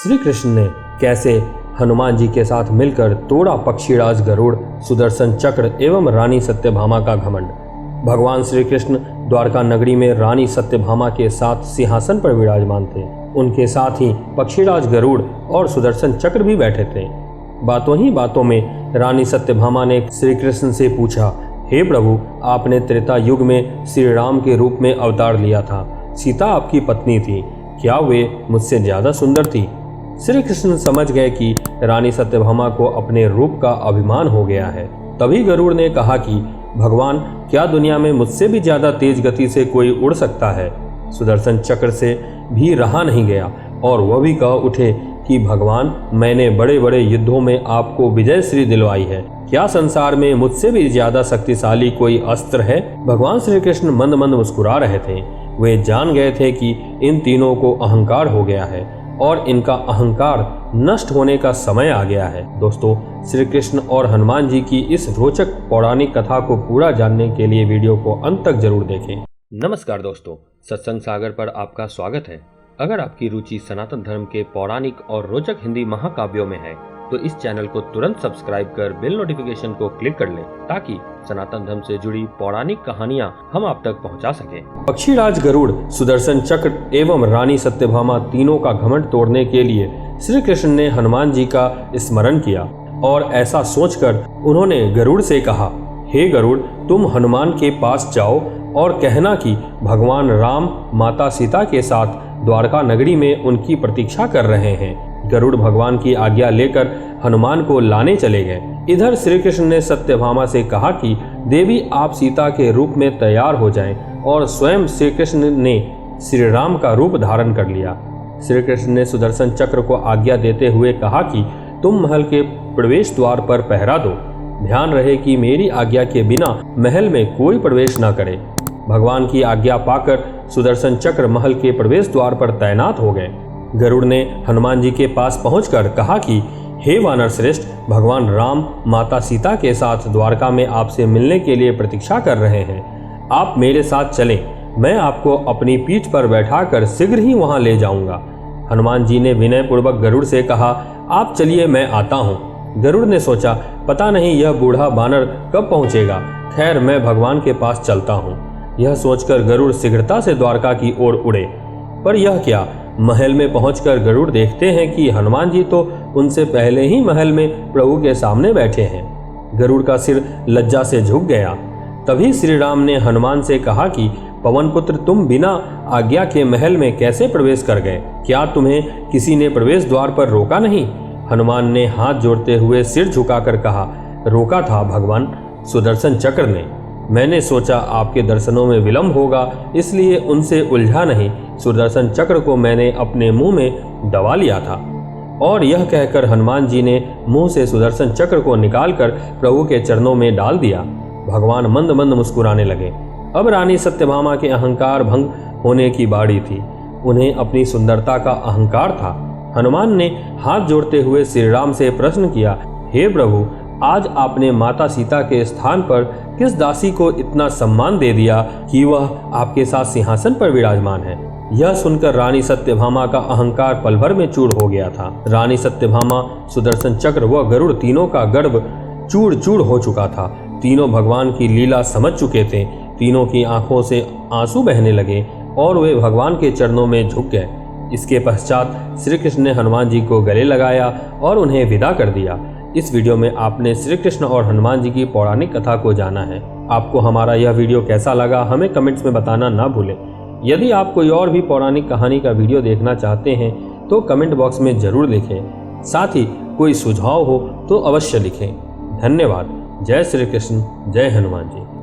श्री कृष्ण ने कैसे हनुमान जी के साथ मिलकर तोड़ा पक्षीराज गरुड़, सुदर्शन चक्र एवं रानी सत्यभामा का घमंड। भगवान श्री कृष्ण द्वारका नगरी में रानी सत्यभामा के साथ सिंहासन पर विराजमान थे। उनके साथ ही पक्षीराज गरुड़ और सुदर्शन चक्र भी बैठे थे। बातों ही बातों में रानी सत्यभामा ने श्री कृष्ण से पूछा, हे प्रभु, आपने त्रेता युग में श्री राम के रूप में अवतार लिया था। सीता आपकी पत्नी थी, क्या वे मुझसे ज्यादा सुंदर थी? श्री कृष्ण समझ गए कि रानी सत्यभामा को अपने रूप का अभिमान हो गया है। तभी गरुड़ ने कहा कि भगवान, क्या दुनिया में मुझसे भी ज्यादा तेज गति से कोई उड़ सकता है? सुदर्शन चक्र से भी रहा नहीं गया और वह भी कह उठे कि भगवान, मैंने बड़े बड़े युद्धों में आपको विजय श्री दिलवाई है। क्या संसार में मुझसे भी ज्यादा शक्तिशाली कोई अस्त्र है? भगवान श्री कृष्ण मंद मंद मुस्कुरा रहे थे। वे जान गए थे कि इन तीनों को अहंकार हो गया है और इनका अहंकार नष्ट होने का समय आ गया है। दोस्तों, श्री कृष्ण और हनुमान जी की इस रोचक पौराणिक कथा को पूरा जानने के लिए वीडियो को अंत तक जरूर देखें। नमस्कार दोस्तों, सत्संग सागर पर आपका स्वागत है। अगर आपकी रुचि सनातन धर्म के पौराणिक और रोचक हिंदी महाकाव्यों में है तो इस चैनल को तुरंत सब्सक्राइब कर बेल नोटिफिकेशन को क्लिक कर लें ताकि सनातन धर्म से जुड़ी पौराणिक कहानियां हम आप तक पहुंचा सकें। पक्षीराज गरुड़, सुदर्शन चक्र एवं रानी सत्यभामा तीनों का घमंड तोड़ने के लिए श्री कृष्ण ने हनुमान जी का स्मरण किया और ऐसा सोचकर उन्होंने गरुड़ से कहा, हे गरुड़, तुम हनुमान के पास जाओ और कहना कि भगवान राम माता सीता के साथ द्वारका नगरी में उनकी प्रतीक्षा कर रहे हैं। गरुड़ भगवान की आज्ञा लेकर हनुमान को लाने चले गए। इधर श्री कृष्ण ने सत्यभामा से कहा कि देवी, आप सीता के रूप में तैयार हो जाएं और स्वयं श्री कृष्ण ने श्री राम का रूप धारण कर लिया। श्री कृष्ण ने सुदर्शन चक्र को आज्ञा देते हुए कहा कि तुम महल के प्रवेश द्वार पर पहरा दो। ध्यान रहे कि मेरी आज्ञा के बिना महल में कोई प्रवेश न करे। भगवान की आज्ञा पाकर सुदर्शन चक्र महल के प्रवेश द्वार पर तैनात हो गए। गरुड़ ने हनुमान जी के पास पहुंचकर कहा कि हे वानर श्रेष्ठ, भगवान राम माता सीता के साथ द्वारका में आपसे मिलने के लिए प्रतीक्षा कर रहे हैं। आप मेरे साथ चलें, मैं आपको अपनी पीठ पर बैठाकर शीघ्र ही वहां ले जाऊंगा। हनुमान जी ने विनय पूर्वक गरुड़ से कहा, आप चलिए, मैं आता हूँ। गरुड़ ने सोचा, पता नहीं यह बूढ़ा बानर कब पहुंचेगा। खैर, मैं भगवान के पास चलता हूँ। यह सोचकर गरुड़ शीघ्रता से द्वारका की ओर उड़े। पर यह क्या, महल में पहुंचकर गरुड़ देखते हैं कि हनुमान जी तो उनसे पहले ही महल में प्रभु के सामने बैठे हैं। गरुड़ का सिर लज्जा से झुक गया। तभी श्री राम ने हनुमान से कहा कि पवन पुत्र, तुम बिना आज्ञा के महल में कैसे प्रवेश कर गए? क्या तुम्हें किसी ने प्रवेश द्वार पर रोका नहीं? हनुमान ने हाथ जोड़ते हुए सिर झुकाकर कहा, रोका था भगवान, सुदर्शन चक्र ने। मैंने सोचा आपके दर्शनों में विलंब होगा, इसलिए उनसे उलझा नहीं। सुदर्शन चक्र को मैंने अपने मुंह में दबा लिया था। और यह कहकर हनुमान जी ने मुंह से सुदर्शन चक्र को निकालकर प्रभु के चरणों में डाल दिया। भगवान मंद मंद मुस्कुराने लगे। अब रानी सत्यभामा के अहंकार भंग होने की बारी थी। उन्हें अपनी सुंदरता का अहंकार था। हनुमान ने हाथ जोड़ते हुए श्री राम से प्रश्न किया, हे प्रभु, आज आपने माता सीता के स्थान पर किस दासी को इतना सम्मान दे दिया कि वह आपके साथ सिंहासन पर विराजमान है? यह सुनकर रानी सत्यभामा का अहंकार पल भर में चूर हो गया था। रानी सत्यभामा, सुदर्शन चक्र व गरुड़ तीनों का गर्भ चूर चूर हो चुका था। तीनों भगवान की लीला समझ चुके थे। तीनों की आंखों से आंसू बहने लगे और वे भगवान के चरणों में झुक गए। इसके पश्चात श्री कृष्ण ने हनुमान जी को गले लगाया और उन्हें विदा कर दिया। इस वीडियो में आपने श्री कृष्ण और हनुमान जी की पौराणिक कथा को जाना है। आपको हमारा यह वीडियो कैसा लगा हमें कमेंट्स में बताना ना भूलें। यदि आप कोई और भी पौराणिक कहानी का वीडियो देखना चाहते हैं तो कमेंट बॉक्स में जरूर लिखें। साथ ही कोई सुझाव हो तो अवश्य लिखें। धन्यवाद। जय श्री कृष्ण, जय हनुमान जी।